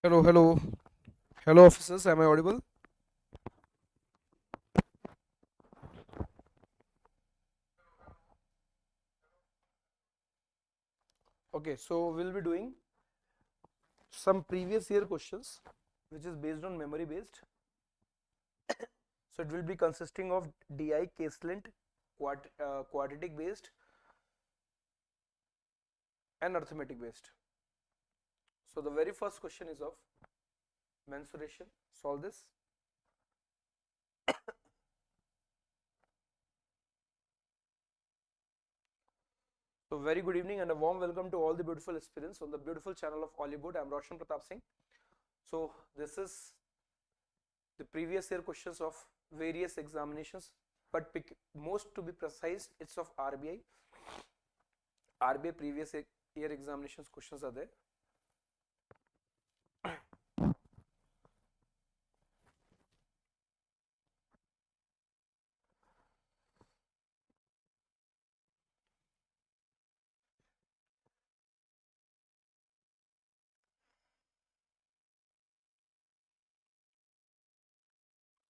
Hello, hello, hello, officers. Am I audible? Okay, so we'll be doing some previous year questions, which is based on memory based. So it will be consisting of DI, case length, quadratic based, and arithmetic based. So the very first question is of mensuration. Solve this. So very good evening and a warm welcome to all the beautiful aspirants on the beautiful channel of Oliveboard. I'm Roshan Pratap Singh. So this is the previous year questions of various examinations, but most to be precise, it's of RBI. RBI previous year examinations questions are there.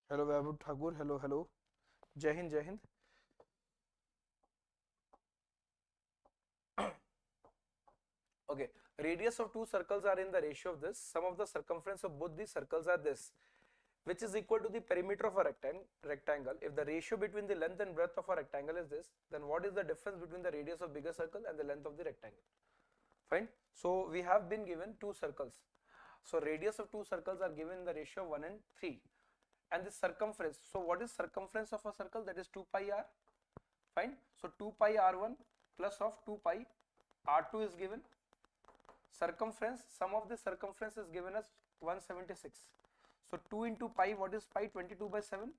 Hello, Vaibhav Thakur. Hello, hello. Jai Hind, Jai Hind. Okay, radius of two circles are in the ratio of this. Sum of the circumference of both these circles are this, which is equal to the perimeter of a rectangle. If the ratio between the length and breadth of a rectangle is this, then what is the difference between the radius of bigger circle and the length of the rectangle? Fine. So we have been given two circles. So radius of two circles are given in the ratio of 1 and 3. And the circumference. So what is circumference of a circle? That is 2 pi r. Fine. So 2 pi r1 plus of 2 pi r2 is given. Circumference, sum of the circumference is given as 176. So 2 into pi, what is pi? 22 by 7.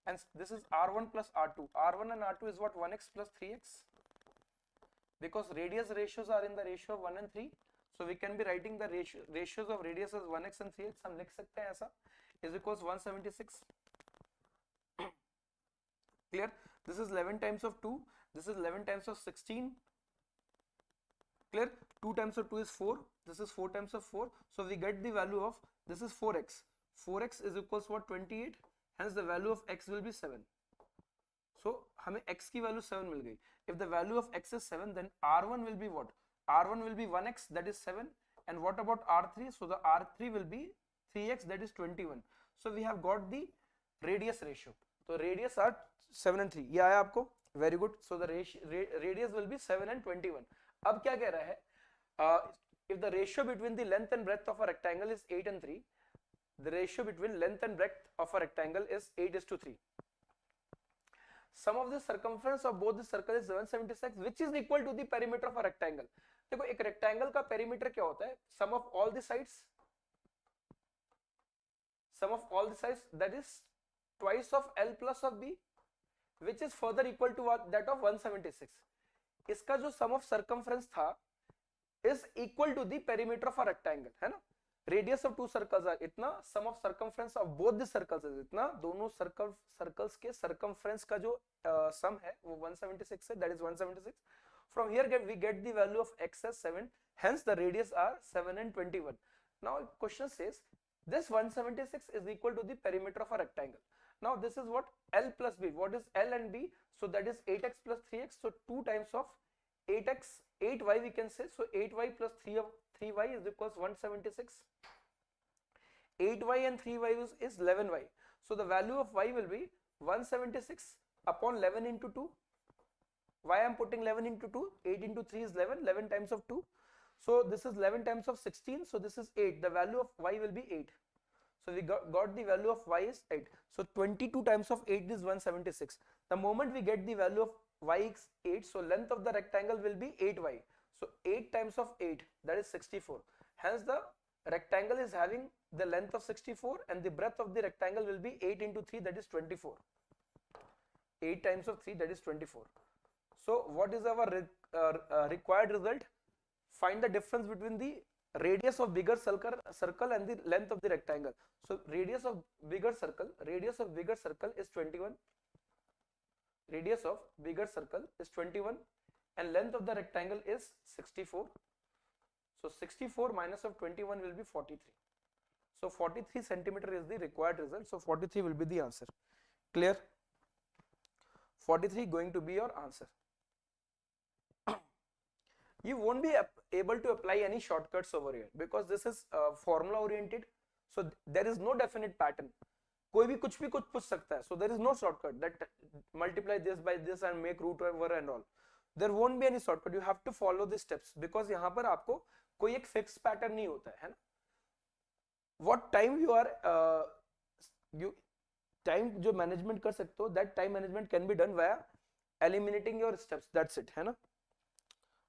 And this is r1 plus r2. r1 and r2 is what? 1x plus 3x. Because radius ratios are in the ratio of 1 and 3. So we can be writing the ratios of radius as 1x and 3x. हम लिख सकते हैं ऐसा is equals 176. Clear? This is 11 times of 2. This is 11 times of 16. Clear? 2 times of 2 is 4. This is 4 times of 4. So we get the value of, this is 4x. 4x is equals what? 28. Hence the value of x will be 7. So हमें x की value 7 मिल गई. If the value of x is 7, then r1 will be what? R1 will be 1x, that is 7. And what about r3? So the r3 will be 3x, that is 21. So we have got the radius ratio. So radius are 7 and 3. ये आया आपको? Very good. So the radius will be 7 and 21. अब क्या कह रहा है? If the ratio between the length and breadth of a rectangle is 8 and 3, the ratio between length and breadth of a rectangle is 8:3. Sum of the circumference of both the circle is 176, which is equal to the perimeter of a rectangle. देखो एक rectangle का perimeter क्या होता है? Sum of all the sides. Sum of all the sides, that is twice of L plus of B, which is further equal to what? That of 176. इसका जो sum of circumference था is equal to the perimeter of a rectangle, है ना? Radius of two circles are इतना, sum of circumference of both the circles is इतना, दोनों circles के circumference का जो sum है वो 176 है, that is 176. From here we get the value of x as 7, hence the radius are 7 and 21. Now question says this 176 is equal to the perimeter of a rectangle. Now this is what? L plus B. What is L and B? So that is 8x plus 3x. So 2 times of 8x, 8y we can say. So 8y plus 3y is equals 176. 8y and 3y is 11y. So the value of y will be 176 upon 11 into 2. Why I am putting 11 into 2? 8 into 3 is 11. 11 times of 2. So this is 11 times of 16. So this is 8. The value of y will be 8. So we got the value of y is 8. So 22 times of 8 is 176. The moment we get the value of y is 8, so length of the rectangle will be 8y. So 8 times of 8, that is 64. Hence the rectangle is having the length of 64 and the breadth of the rectangle will be 8 into 3, that is 24. 8 times of 3, that is 24. So what is our required result? Find the difference between the radius of bigger circle and the length of the rectangle. So radius of bigger circle is 21. Radius of bigger circle is 21 and length of the rectangle is 64. So 64 minus of 21 will be 43. So 43 centimeter is the required result. So 43 will be the answer. Clear? 43 going to be your answer. You won't be able to apply any shortcuts over here because this is formula oriented. So there is no definite pattern. कोई भी कुछ पूछ सकता है. So there is no shortcut that multiply this by this and make root over and all. There won't be any shortcut. You have to follow the steps because यहाँ पर आपको कोई एक fixed pattern नहीं होता है ना. What time you are time जो management कर सकते हो, that time management can be done via eliminating your steps. That's it, है ना.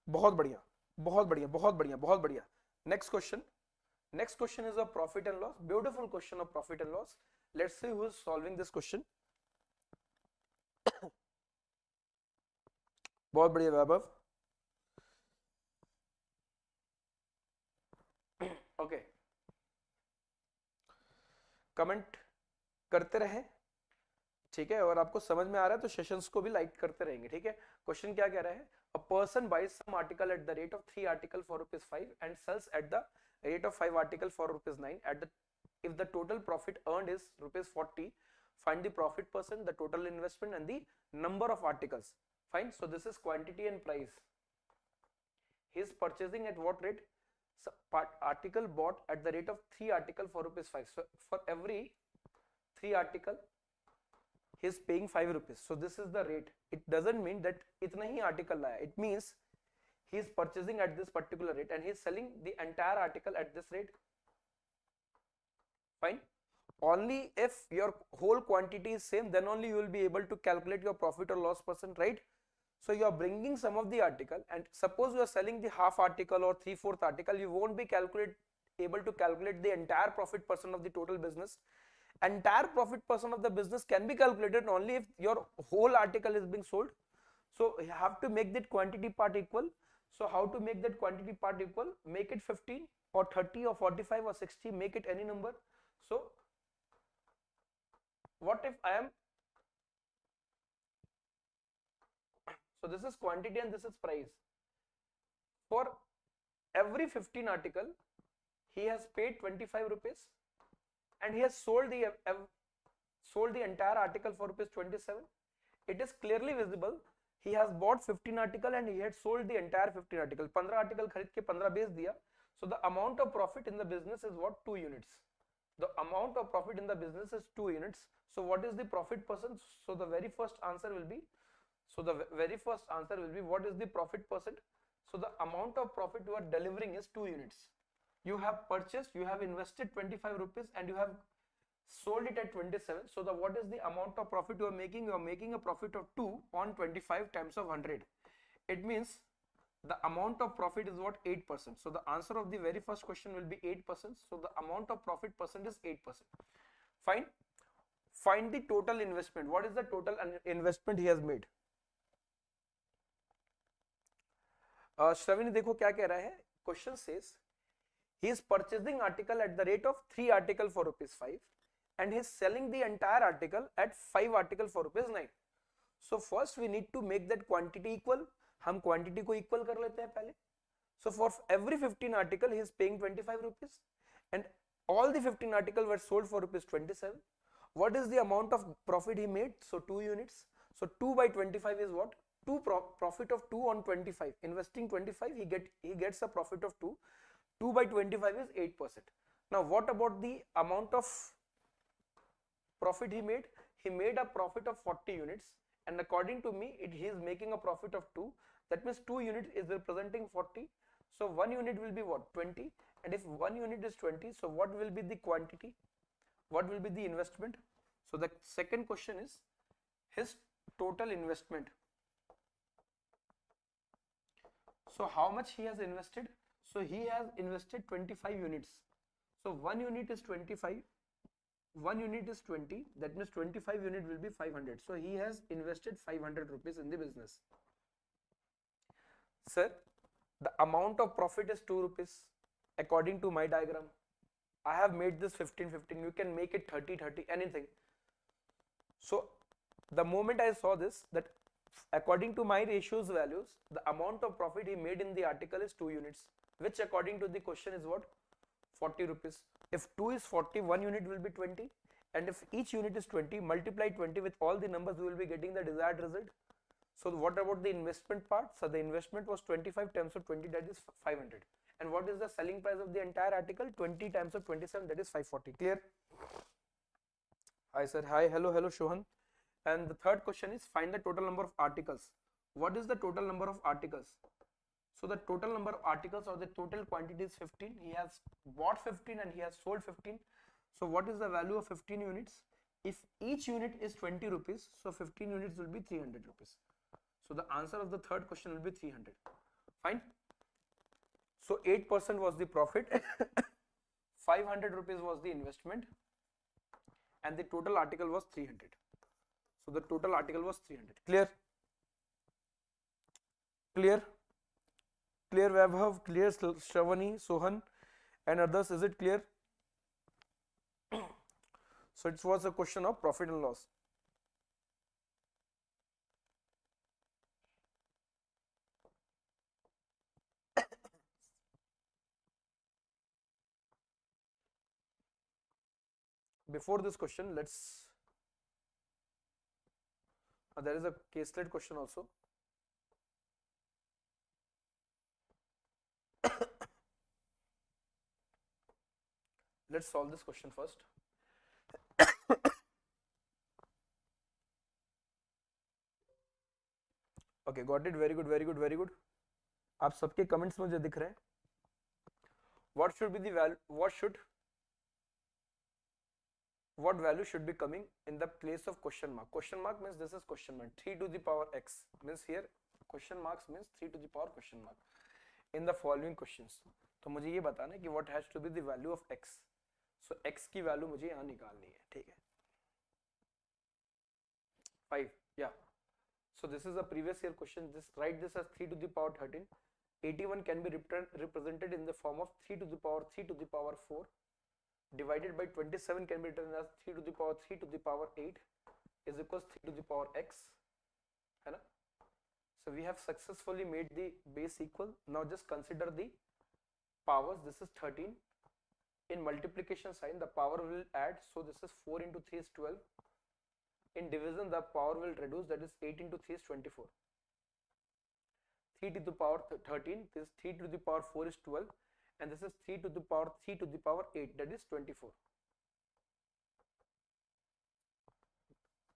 बहुत बढ़िया, बहुत बढ़िया, बहुत बढ़िया, बहुत बढ़िया. Next question. Next question is a profit and loss. Beautiful question of profit and loss. Let's see who is solving this question. बहुत बढ़िया वैभव. Okay. कमेंट करते रहे, ठीक है. और आपको समझ में आ रहा है तो सेशंस को भी लाइक करते रहेंगे, ठीक है. क्वेश्चन क्या कह रहा है? A person buys some article at the rate of 3 article for rupees 5 and sells at the rate of 5 article for rupees 9. If the total profit earned is rupees 40, find the profit percent, the total investment and the number of articles. Fine. So this is quantity and price. He is purchasing at what rate? So article bought at the rate of 3 article for rupees 5. So for every 3 article he is paying 5 rupees. So this is the rate. It doesn't mean that itna hi article laya. It means he is purchasing at this particular rate and he is selling the entire article at this rate. Fine. Only if your whole quantity is same, then only you will be able to calculate your profit or loss percent, right? So you are bringing some of the article and suppose you are selling the half article or 3/4 article, you won't be able to calculate the entire profit percent of the total business. Entire profit percent of the business can be calculated only if your whole article is being sold. So you have to make that quantity part equal. So how to make that quantity part equal? Make it 15 or 30 or 45 or 60, make it any number. So what if I am, so this is quantity and this is price. For every 15 article he has paid 25 rupees and he has sold the entire article for rupees 27. It is clearly visible he has bought 15 article and he had sold the entire 15 article. 15 article खरीद के 15 बेच दिया. So the amount of profit in the business is what? 2 units. The amount of profit in the business is 2 units. So what is the profit percent? So the very first answer will be, what is the profit percent? So the amount of profit you are delivering is 2 units. You have purchased, you have invested 25 rupees and you have sold it at 27. So the what is the amount of profit you are making? You are making a profit of 2 on 25 times of 100. It means the amount of profit is what? 8%. So the answer of the very first question will be 8%. So the amount of profit percent is 8%. Fine. Find the total investment. What is the total investment he has made? Shravani देखो क्या कह रहा है. Question says he is purchasing article at the rate of 3 article for rupees 5 and he is selling the entire article at 5 article for rupees 9. So first we need to make that quantity equal. हम quantity को equal कर लेते हैं पहले. So for every 15 article he is paying 25 rupees and all the 15 article were sold for rupees 27. What is the amount of profit he made? So 2 units. So 2 by 25 is what? Profit of 2 on 25. Investing 25, he gets a profit of 2. 2 by 25 is 8%. Now what about the amount of profit he made? He made a profit of 40 units and according to me he is making a profit of 2. That means 2 units is representing 40. So 1 unit will be what? 20. And if 1 unit is 20, so what will be the quantity? What will be the investment? So the second question is his total investment. So how much he has invested? So he has invested 25 units. So 1 unit is 25. 1 unit is 20. That means 25 unit will be 500. So he has invested 500 rupees in the business. Sir, the amount of profit is 2 rupees according to my diagram. I have made this 15-15. You can make it 30-30, anything. So the moment I saw this, that according to my ratios values, the amount of profit he made in the article is 2 units, which according to the question is what? 40 rupees. If 2 is 40, 1 unit will be 20, and if each unit is 20, multiply 20 with all the numbers, we will be getting the desired result. So what about the investment part? So the investment was 25 times of 20, that is 500. And what is the selling price of the entire article? 20 times of 27, that is 540. Clear? Hi sir. Hi. Hello. Hello Shohan. And the third question is find the total number of articles. What is the total number of articles? So the total number of articles or the total quantity is 15. He has bought 15 and he has sold 15. So what is the value of 15 units? If each unit is 20 rupees, so 15 units will be 300 rupees. So the answer of the third question will be 300. Fine. So 8% was the profit, 500 rupees was the investment, and the total article was 300. So the total article was 300. Clear? Clear? Clear Vaibhav, clear Shravani, Sohan and others, is it clear? So it was a question of profit and loss. Before this question, let's there is a caselet question also. Let's solve this question first. Okay, got it. Very good, very good, very good. आप सबके comments मुझे दिख रहे हैं. What should be the value? What value should be coming in the place of question mark? Question mark means this is question mark. 3 to the power x means here question marks means 3 to the power question mark in the following questions. तो मुझे ये बताना है कि what has to be the value of x. So x की value मुझे यहाँ निकालनी है, ठीक है? 5, yeah. So this is a previous year question. Just write this as 3 to the power 13. 81 can be represented in the form of 3 to the power 4 divided by 27 can be written as 3 to the power 8 is equals 3 to the power x. है ना? So we have successfully made the base equal. Now just consider the powers. This is 13. In multiplication sign, the power will add. So this is 4 into 3 is 12. In division, the power will reduce. That is 8 into 3 is 24. 3 to the power 13. This 3 to the power 4 is 12. And this is 3 to the power 8, that is 24.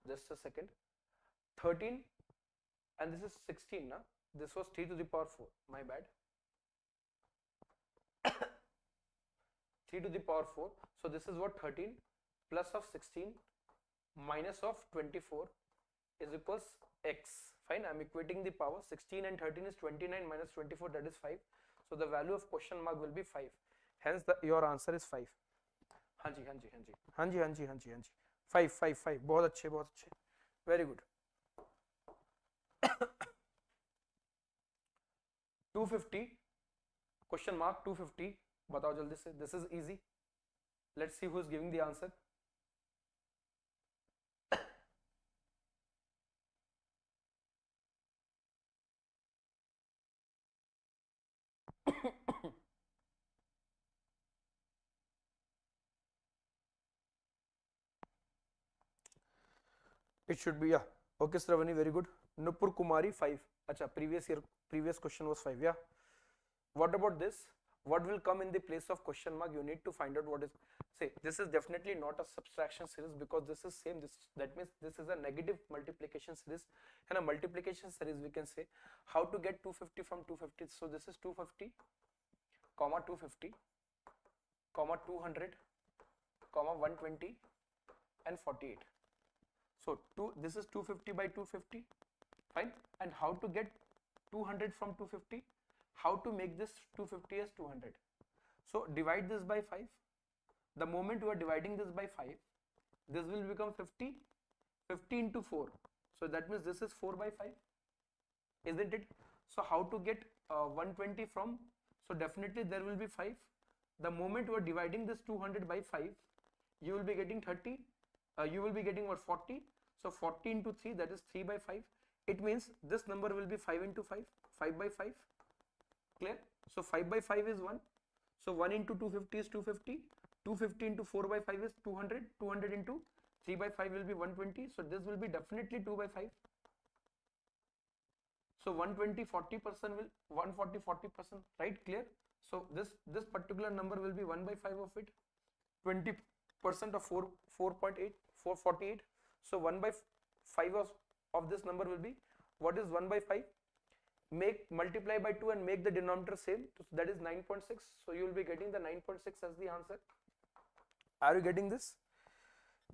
Just a second. 13 and this is 16, na? This was 3 to the power 4, my bad. 3 to the power 4. So this is what? 13 plus of 16 minus of 24 is equals x. Fine, I am equating the power. 16 and 13 is 29 minus 24, that is 5. So the value of question mark will be 5. Hence your answer is 5. हाँ जी हाँ जी हाँ जी हाँ जी हाँ जी हाँ जी हाँ जी 5 बहुत अच्छे very good. 250 question mark 250 बताओ जल्दी से. This is easy. Let's see who is giving the answer. It should be, yeah. Okay, Sravani, very good. Nupur Kumari 5. Acha, previous question was 5. Yeah. What about this? What will come in the place of question mark? You need to find out what is. Say, this is definitely not a subtraction series because this is same. That means this is a negative multiplication series. And a multiplication series, we can say how to get 250 from 250. So this is 250, comma 250, comma 200, comma 120, and 48. So this is 250 by 250, fine. And how to get 200 from 250? How to make this 250 as 200? So divide this by 5. The moment you are dividing this by 5, this will become 50, 50 into 4. So that means this is 4 by 5, isn't it? So how to get 120 from? So definitely there will be 5. The moment you are dividing this 200 by 5, you will be getting 30. You will be getting what? 40. So 40 into 3, that is 3 by 5. it means this number will be 5 into 5, 5 by 5. Clear? So 5 by 5 is 1. So 1 into 250 is 250. 250 into 4 by 5 is 200. 200 into 3 by 5 will be 120. So this will be definitely 2 by 5. So 120 40% will 140 40%, right? Clear? So this particular number will be 1 by 5 of it. 20% of 4.8 448. So 1 by 5 of this number will be, what is 1 by 5? Multiply by 2 and make the denominator same. So that is 9.6. So you will be getting the 9.6 as the answer. Are you getting this?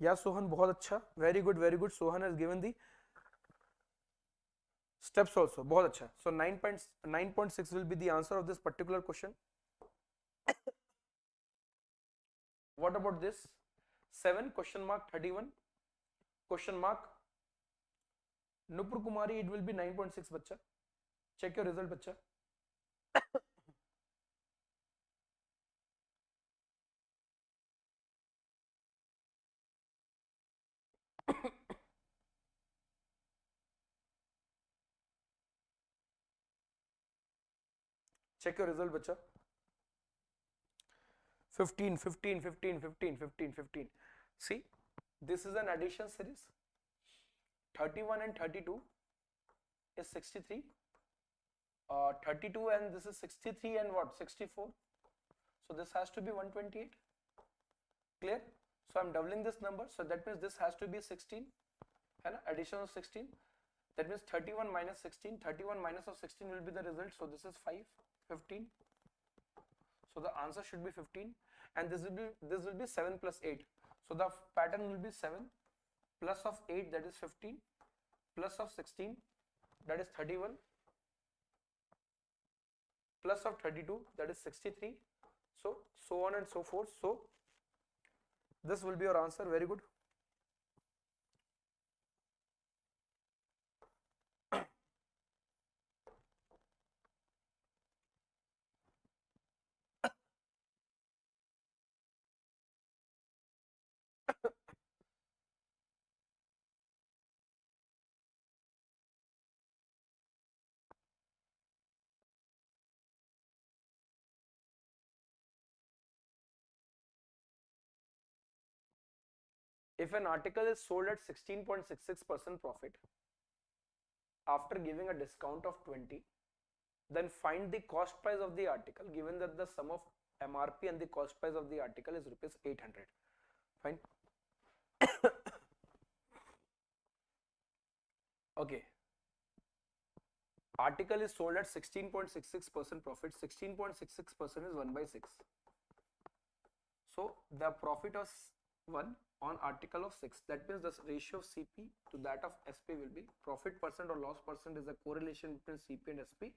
Yeah, Sohan, बहुत अच्छा. Very good, very good. Sohan has given the steps also. बहुत अच्छा. So 9.6 will be the answer of this particular question. What about this? 7 question mark 31 question mark Nupur Kumari, it will be 9.6 बच्चा. Check your result बच्चा. Check your result बच्चा. 15 15 15 15 15 15. See, this is an addition series. 31 and 32 is 63. 32 and this is 63 and what? 64. So this has to be 128. Clear? So I'm doubling this number. So that means this has to be 16. And addition of 16. That means 31 minus 16. 31 minus of 16 will be the result. So this is 5, 15. So the answer should be 15. And this will be 7 plus 8. So the pattern will be 7 plus of 8, that is 15, plus of 16, that is 31, plus of 32, that is 63. So on and so forth. So this will be your answer. Very good. If an article is sold at 16.66% profit after giving a discount of 20, then find the cost price of the article given that the sum of MRP and the cost price of the article is rupees 800. Fine. Okay. Article is sold at 16.66% profit. 16.66% is 1 by 6. So the profit of 1 on article of 6. That means the ratio of CP to that of SP will be profit percent or loss percent is a correlation between CP and SP,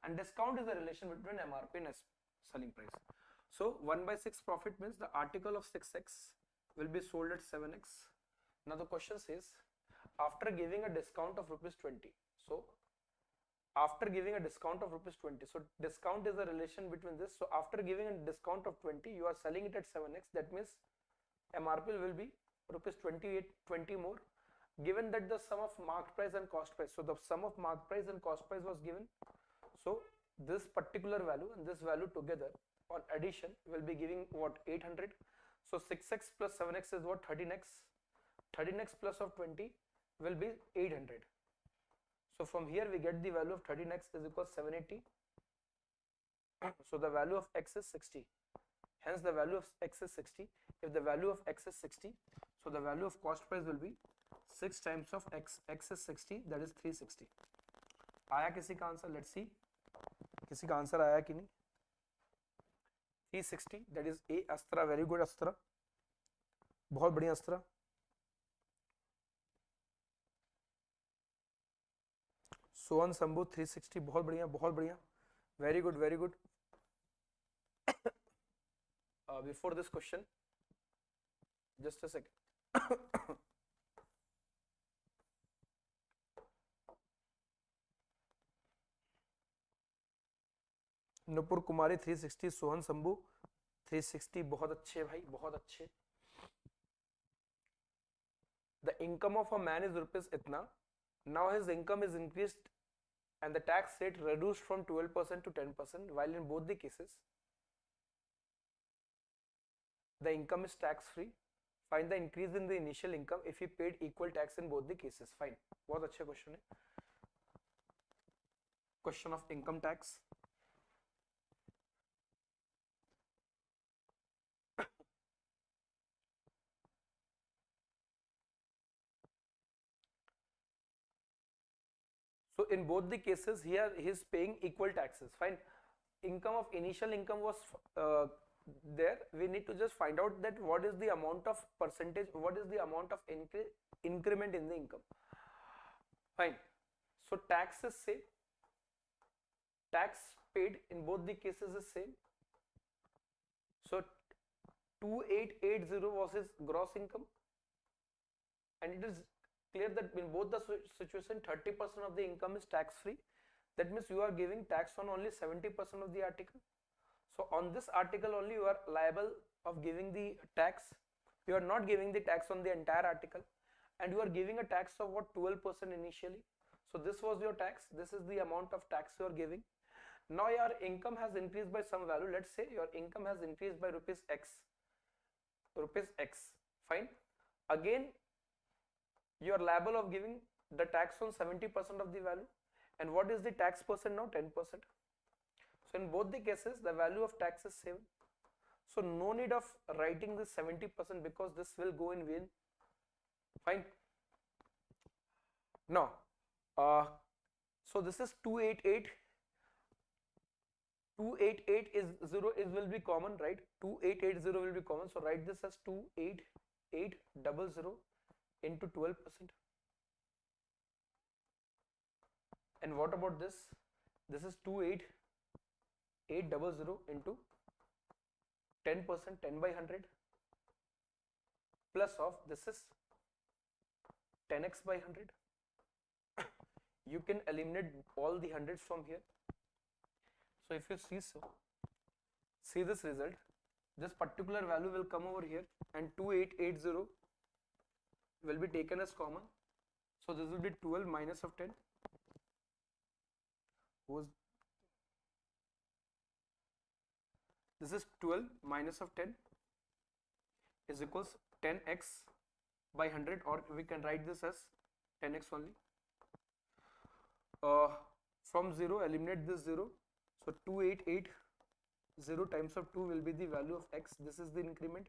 and discount is a relation between MRP and selling price. So 1 by 6 profit means the article of 6x will be sold at 7x. Now the question says after giving a discount of rupees 20. So after giving a discount of rupees 20, so discount is a relation between this. So after giving a discount of 20, you are selling it at 7x. That means MRP will be rupees 20 more, given that the sum of market price and cost price. So the sum of market price and cost price was given. So this particular value and this value together on addition will be giving what? 800. So 6x plus 7x is what? 13x. 13x plus of 20 will be 800. So from here we get the value of 13x is equal to 780. So the value of x is 60. Hence the value of x is 60. If the value of x is 60, so the value of cost price will be 6 times of x. X is 60, that is 360. आया किसी का answer? Let's see. किसी का answer आया कि नहीं? 360, that is A. अस्त्रा, very good अस्त्रा. बहुत बढ़िया अस्त्रा. सोहन शंभू 360, बहुत बढ़िया, बहुत बढ़िया. Very good, very good. Before this question, just a second. Nupur कुमारी 360, सोहन शंभू 360, बहुत अच्छे भाई, बहुत अच्छे. The income of a man is rupees इतना, Now his income is increased and the tax rate reduced from 12% to 10%, while in both the cases the income is tax free. Find the increase in the initial income if he paid equal tax in both the cases. Fine, बहुत अच्छा question है, question of income tax. So in both the cases here he is paying equal taxes. Fine, income of initial income was there. We need to just find out that what is the amount of percentage, what is the amount of increment in the income. Fine, so tax is same, tax paid in both the cases is same. So 2880 was his gross income, and it is clear that in both the situation 30% of the income is tax free. That means you are giving tax on only 70% of the article. So on this article only you are liable of giving the tax. You are not giving the tax on the entire article, and you are giving a tax of what, 12% initially. So this was your tax, this is the amount of tax you are giving. Now your income has increased by some value. Let's say your income has increased by rupees x. Fine, again you are liable of giving the tax on 70% of the value. And what is the tax percent now? 10%. So in both the cases the value of tax is 7. So no need of writing this 70% because this will go in vain. Fine. Now so this is 288. 288 is 0 is will be common, right? 2880 will be common. So write this as 28800 into 12%. And what about this? This is 28800 into 10%, 10 by 100, plus of this is 10x by 100. You can eliminate all the hundreds from here. So if you see, see this result, this particular value will come over here, and 2880 will be taken as common. So this will be 12 minus of 10. This is 12 minus of 10 is equals 10x by 100, or we can write this as 10x only. From 0 eliminate this 0. So 2880 times of 2 will be the value of x. This is the increment.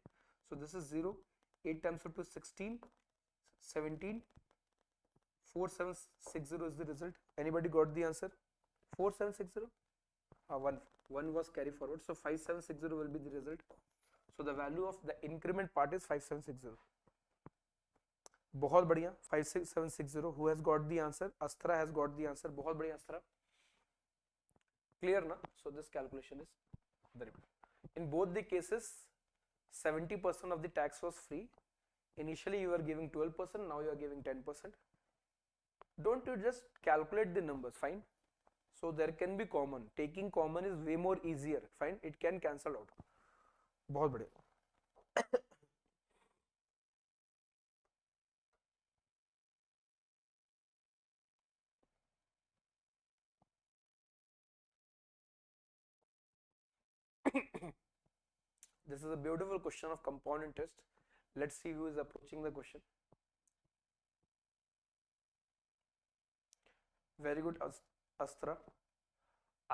So this is 0. 8 times of 2 is 16. 17. 4760 is the result. Anybody got the answer? 4760? 1 was carry forward. So 5760 will be the result. So the value of the increment part is 5760. बहुत बढ़िया. 56760. Who has got the answer? Astra has got the answer. बहुत बढ़िया Astra. Clear na? So this calculation is very good. In both the cases 70% of the tax was free. Initially you were giving 12%, now you are giving 10%. Don't you just calculate the numbers. Fine. So there can be common. Taking common is way more easier. Fine, it can cancel out. बहुत बढ़िया. This is a beautiful question of compound interest. Let's see who is approaching the question. Very good, Astra.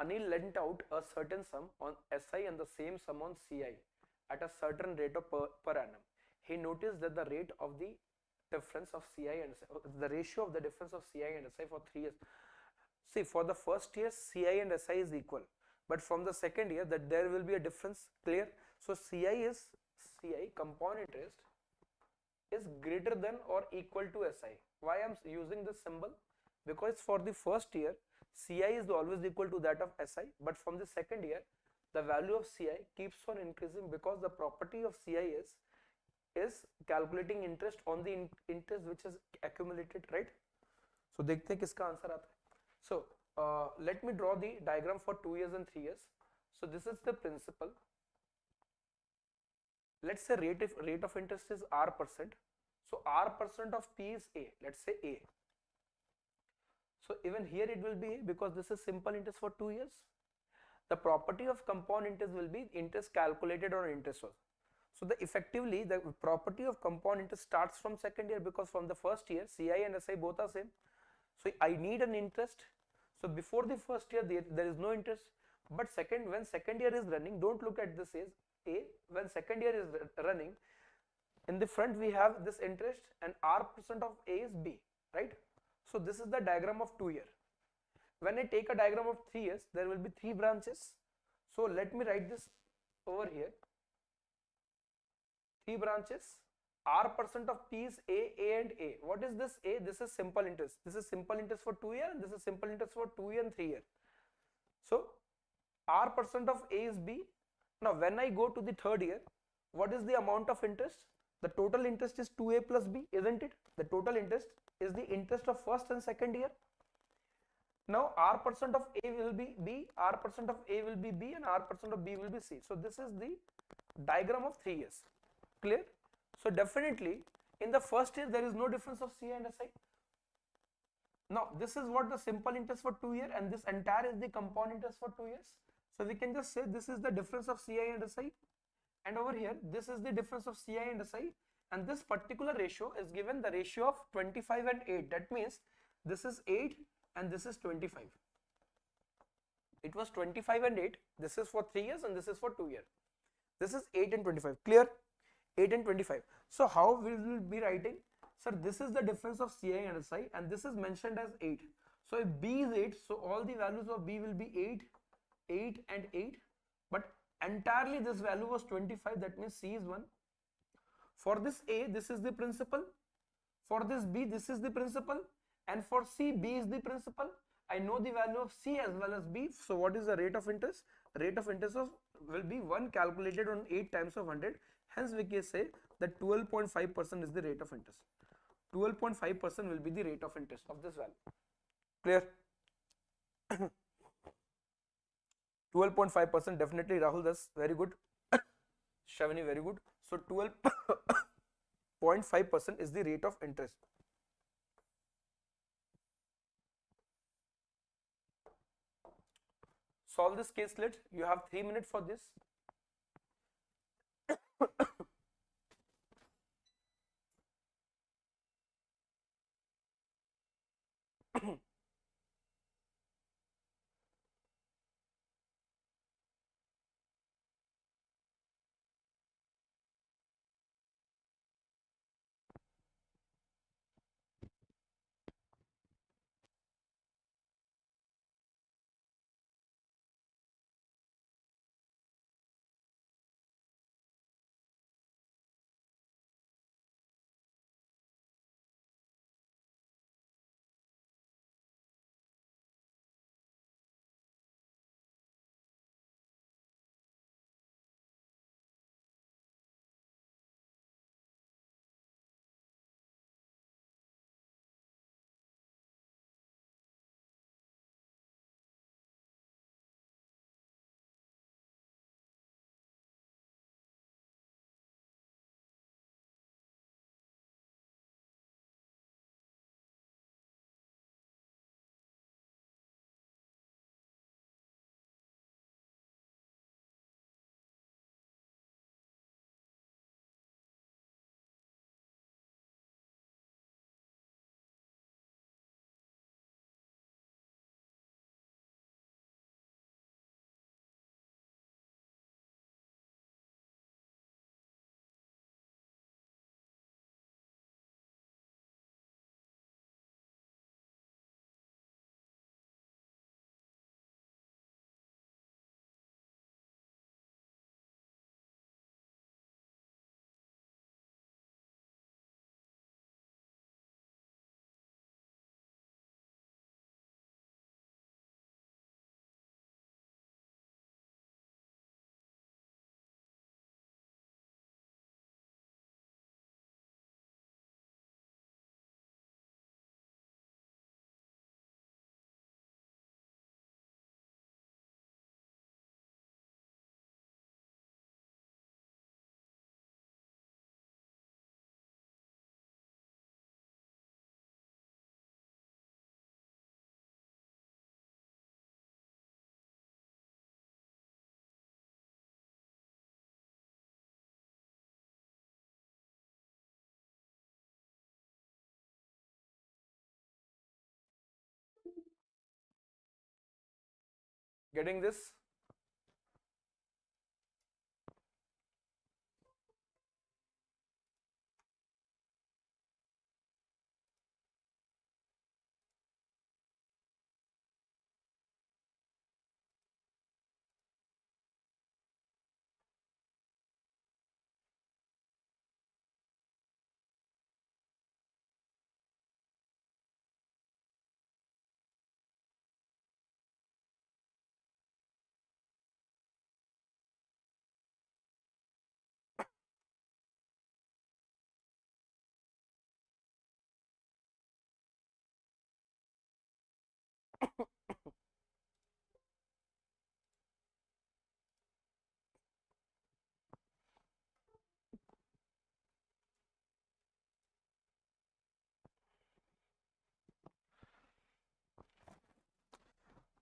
Anil lent out a certain sum on SI and the same sum on CI at a certain rate of per annum. He noticed that the rate of the difference of CI and the ratio of the difference of CI and SI for 3 years. See, for the first year CI and SI is equal, but from the second year that there will be a difference. Clear? So CI compound interest is greater than or equal to SI. Why I am using this symbol? Because for the first year CI is always equal to that of SI, but from the second year the value of CI keeps on increasing because the property of CI is calculating interest on the interest which is accumulated, right? So देखते हैं किसका answer आता है. So let me draw the diagram for 2 years and 3 years. So this is the principal. Let's say rate of interest is R%. So R% of P is A. Let's say A. So even here it will be A because this is simple interest for 2 years. The property of compound interest will be interest calculated on interest source. So effectively the property of compound interest starts from second year, because from the first year CI and SI both are same. So I need an interest. So before the first year there is no interest, but when second year is running, don't look at this as A. When second year is running, in the front we have this interest and R% of A is B, right? So this is the diagram of 2 year. When I take a diagram of 3 years, there will be 3 branches. So let me write this over here. 3 branches. R% of P is A and A. What is this A? This is simple interest. This is simple interest for 2 year and this is simple interest for 2 year and 3 year. So R% of A is B. Now when I go to the third year, what is the amount of interest? The total interest is 2A plus B, isn't it? The total interest is the interest of first and second year. Now R% of A will be B, R% of A will be B, and R% of B will be C. So this is the diagram of 3 years. Clear? So definitely in the first year there is no difference of CI and SI. Now this is what the simple interest for 2 year, and this entire is the compound interest for 2 years. So we can just say this is the difference of CI and SI, and over here this is the difference of CI and SI, and this particular ratio is given the ratio of 25 and 8. That means this is 8 and this is 25. It was 25 and 8. This is for 3 years and this is for 2 years. This is 8 and 25. Clear? 8 and 25. So how we will be writing? Sir, this is the difference of CI and SI, and this is mentioned as 8. So if B is 8, so all the values of B will be 8, 8 and 8. But entirely this value was 25. That means C is 1. For this A, this is the principal. For this B, this is the principal. And for C, B is the principal. I know the value of C as well as B. So what is the rate of interest? Rate of interest will be 1 calculated on 8 times of 100. Hence we can say that 12.5% is the rate of interest. 12.5% will be the rate of interest of this value. Clear? 12.5% definitely, Rahul, that's very good. Shavani, very good. So 12.5% is the rate of interest. Solve this caselet. You have 3 minutes for this. Getting this?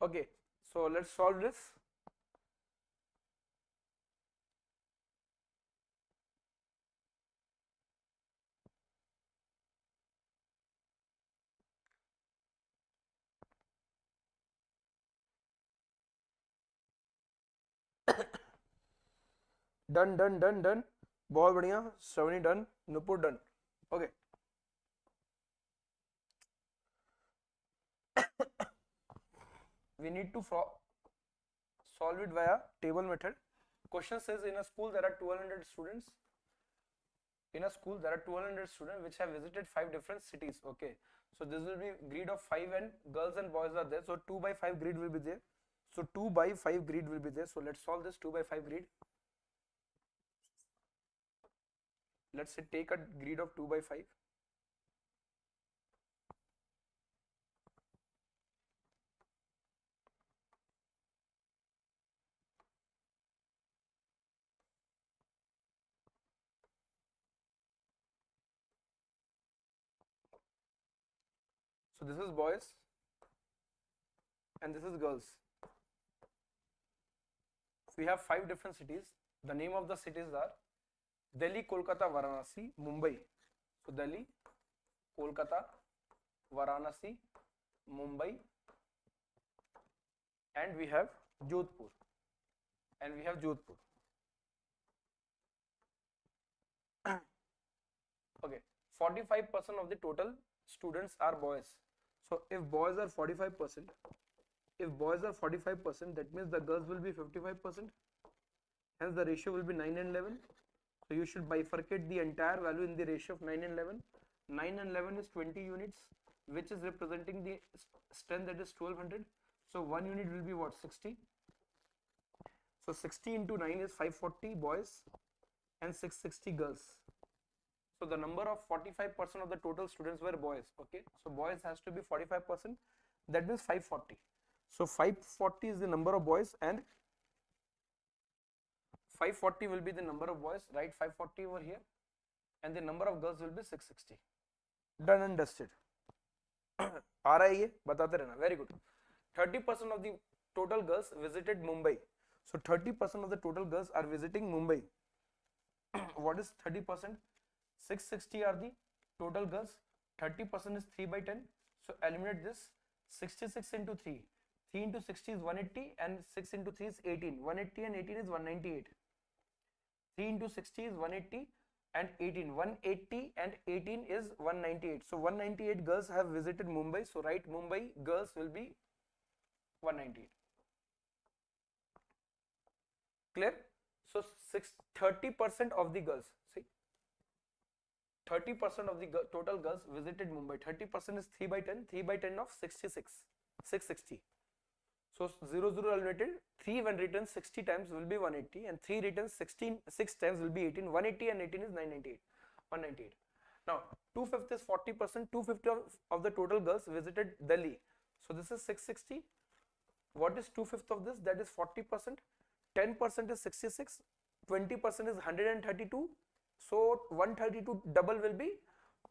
Okay, so let's solve this. Done, done, done, done. बहुत बढ़िया. 70 done. Nupur done. Okay. We need to solve it via table method. Question says in a school there are 200 students. In a school there are 200 students which have visited 5 different cities. Okay, so this will be grid of 5 and girls and boys are there. So 2 by 5 grid will be there. So 2 by 5 grid will be there. So let's solve this 2 by 5 grid. Let's say take a grid of 2 by 5. So this is boys and this is girls. We have 5 different cities. The name of the cities are Delhi, Kolkata, Varanasi, Mumbai. So Delhi, Kolkata, Varanasi, Mumbai, and we have Jodhpur. Okay, 45% of the total students are boys. So if boys are 45%, that means the girls will be 55%. Hence the ratio will be 9 and 11. So you should bifurcate the entire value in the ratio of 9 and 11. 9 and 11 is 20 units, which is representing the strength, that is 1200. So 1 unit will be what? 60. So 60 into 9 is 540 boys and 660 girls. So the number of 45% of the total students were boys. Okay, so boys has to be 45%. That means 540. So 540 is the number of boys and 540 will be the number of boys. Write 540 over here, and the number of girls will be 660. Done and dusted. आ रहा है ये, बताते रहना. Very good. 30% of the total girls visited Mumbai. So 30% of the total girls are visiting Mumbai. What is 30%? 660 are the total girls. 30% is 3 by 10. So eliminate this. 66 into 3. 3 into 60 is 180 and 6 into 3 is 18. 180 and 18 is 198. 3 into 60 is 180 and 18. 180 and 18 is 198. So 198 girls have visited Mumbai. So write Mumbai girls will be 198. Clear? So 30% of the girls. See, 30% of the total girls visited Mumbai. 30% is 3 by 10. 3 by 10 of 66. 660. So 0 0 eliminated. 3 when written 60 times will be 180, and 3 written 6 times will be 18. 180 and 18 is 998. 198. Now 2/5 is 40%. 2/5 of the total girls visited Delhi. So this is 660. What is 2/5 of this? That is 40%. 10% is 66. 20% is 132. So 132 double will be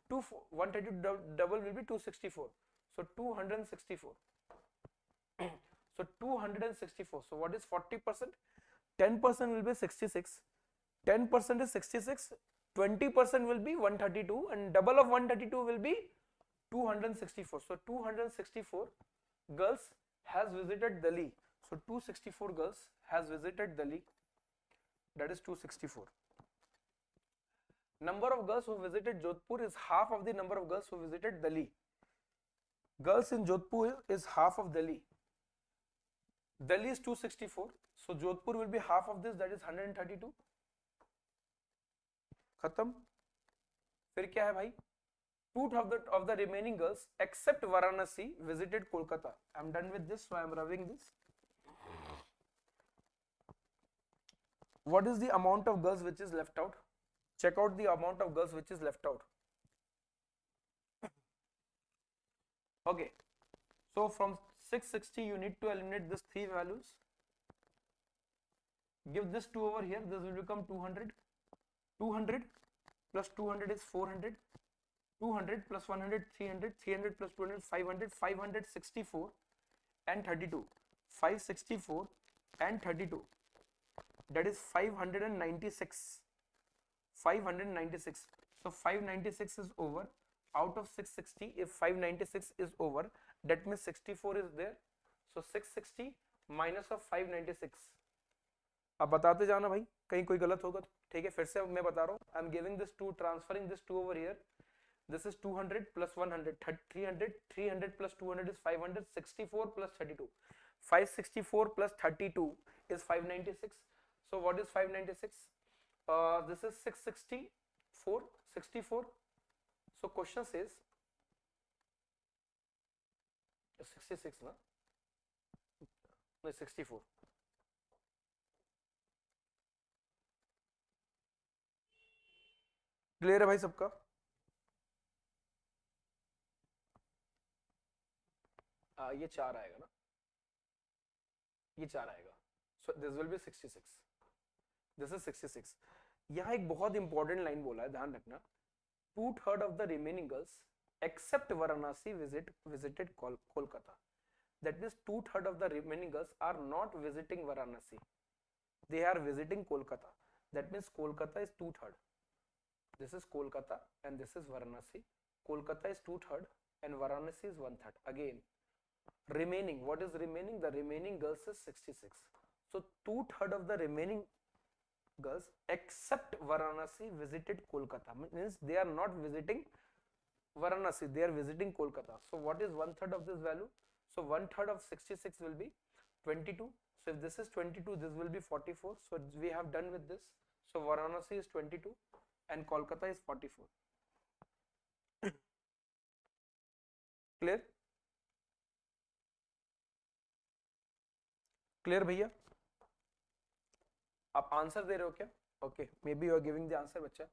132 double will be 264. So 264. So 264. So what is 40%? 10% will be 66. 10% is 66. 20% will be 132, and double of 132 will be 264. So 264 girls has visited Delhi. So 264 girls has visited Delhi. That is 264. Number of girls who visited Jodhpur is half of the number of girls who visited Delhi. Girls in Jodhpur is half of Delhi. Delhi is 264. So Jodhpur will be half of this, that is 132. खत्म. फिर क्या है भाई? Two of the remaining girls except Varanasi visited Kolkata. I'm done with this, so I'm rubbing this. What is the amount of girls which is left out? Check out the amount of girls which is left out. Okay, so from 660 you need to eliminate these three values. Give this 2 over here, this will become 200. 200 plus 200 is 400. 200 plus 100, 300. 300 plus 200, 500. 564 and 32. 564 and 32. That is 596. 596. So 596 is over. Out of 660, if 596 is over, that means 64 is there. So 660 minus of 596. अब बताते जाना भाई, कहीं कोई गलत होगा तो ठीक है. फिर से मैं बता रहा हूँ. I am giving this 2, transferring this 2 over here. This is 200 plus 100, 300. 300 plus 200 is 500. 64 plus 32. 564 plus 32 is 596. So what is 596? This is 664. 64. So question says 66 na? No, 64. Clear है भाई सबका? ये 4 आएगा ना, ये 4 आएगा. So this will be 66. This is 66. यहाँ एक बहुत इंपॉर्टेंट लाइन बोला है, ध्यान रखना. 2/3 of the remaining girls except Varanasi visited Kolkata. That means 2/3 of the remaining girls are not visiting Varanasi. They are visiting Kolkata. That means Kolkata is 2/3. This is Kolkata and this is Varanasi. Kolkata is 2/3 and Varanasi is 1/3. Again, remaining. What is remaining? The remaining girls is 66. So 2/3 of the remaining girls except Varanasi visited Kolkata. Means they are not visiting Varanasi, they are visiting Kolkata. So what is 1/3 of this value? So 1/3 of 66 will be 22. So if this is 22, this will be 44. So we have done with this. So Varanasi is 22 and Kolkata is 44. Clear? Clear भैया? आप answer दे रहे हो क्या? Okay, maybe you are giving the answer बच्चा.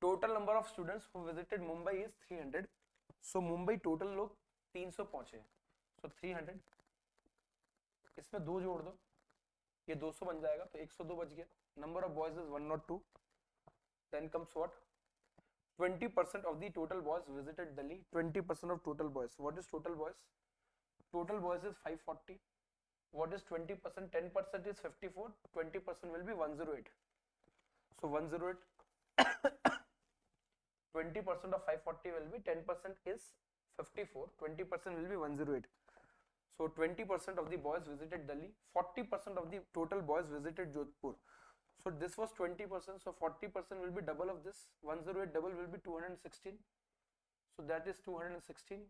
Total number of students who visited Mumbai is 300. So Mumbai total लोग 300 पहुंचे. सो 300, इसमें 2 जोड़ दो, ये 200 बन जाएगा, तो 102 बच गया. Number of boys is 102. Then comes what? 20% of the total boys visited Delhi. 20% of total boys. What is total boys? Total boys is 540. What is 20%? 10% is 54. 20% will be 108. So 108. 20% of 540 will be 10% is 54. 20% will be 108. So 20% of the boys visited Delhi. 40% of the total boys visited Jodhpur. So this was 20%. So 40% will be double of this. 108 double will be 216. So that is 216.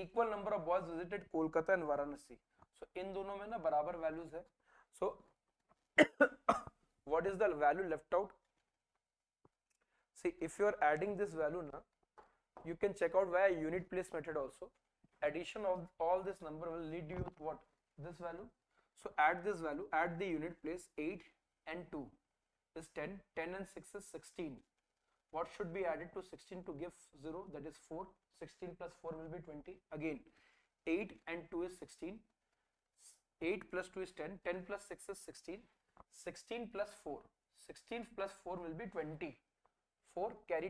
Equal number of boys visited Kolkata and Varanasi. So इन दोनों में ना बराबर values है. So what is the value left out? See, if you are adding this value now, you can check out via unit place method also. Addition of all this number will lead you to what? This value. So add this value, add the unit place. 8 and 2 is 10. 10 and 6 is 16. What should be added to 16 to give 0? That is 4. 16 plus 4 will be 20. Again, 8 and 2 is 16. 8 plus 2 is 10. 10 plus 6 is 16. 16 plus 4. 16 plus 4 will be 20. 4 carry.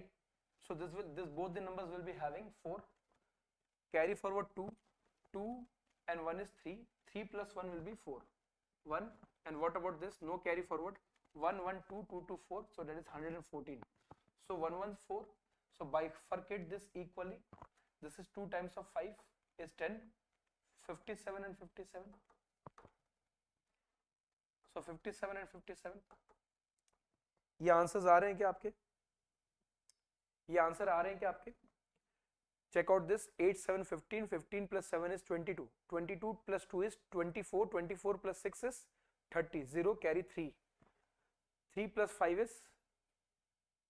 So this both the numbers will be having 4. Carry forward 2. 2 and 1 is 3. 3 plus 1 will be 4. 1. And what about this? No carry forward. 1, 1, 2, 2, 2, 4. So that is 114. So 1, 1, 4. So bifurcate this equally. This is 2 times of 5 is 10. 57 and 57. So 57 and 57. ये answers आ रहे हैं क्या आपके? ये answer आ रहे हैं क्या आपके? Check out this. 8, 7, 15. 15 plus 7 is 22. 22 plus 2 is 24. 24 plus 6 is 30. 0 carry 3. 3 plus 5 is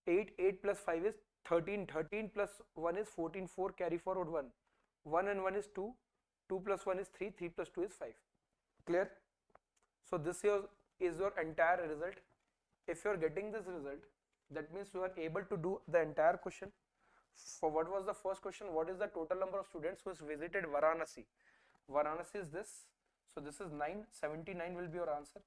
8. 8 plus 5 is 13. 13 plus 1 is 14. 4 carry forward 1. 1 and 1 is 2. 2 plus 1 is 3. 3 plus 2 is 5. Clear? So this is your entire result. If you are getting this result, that means you are able to do the entire question. For what was the first question? What is the total number of students who has visited Varanasi? Varanasi is this. So this is 9. 79 will be your answer.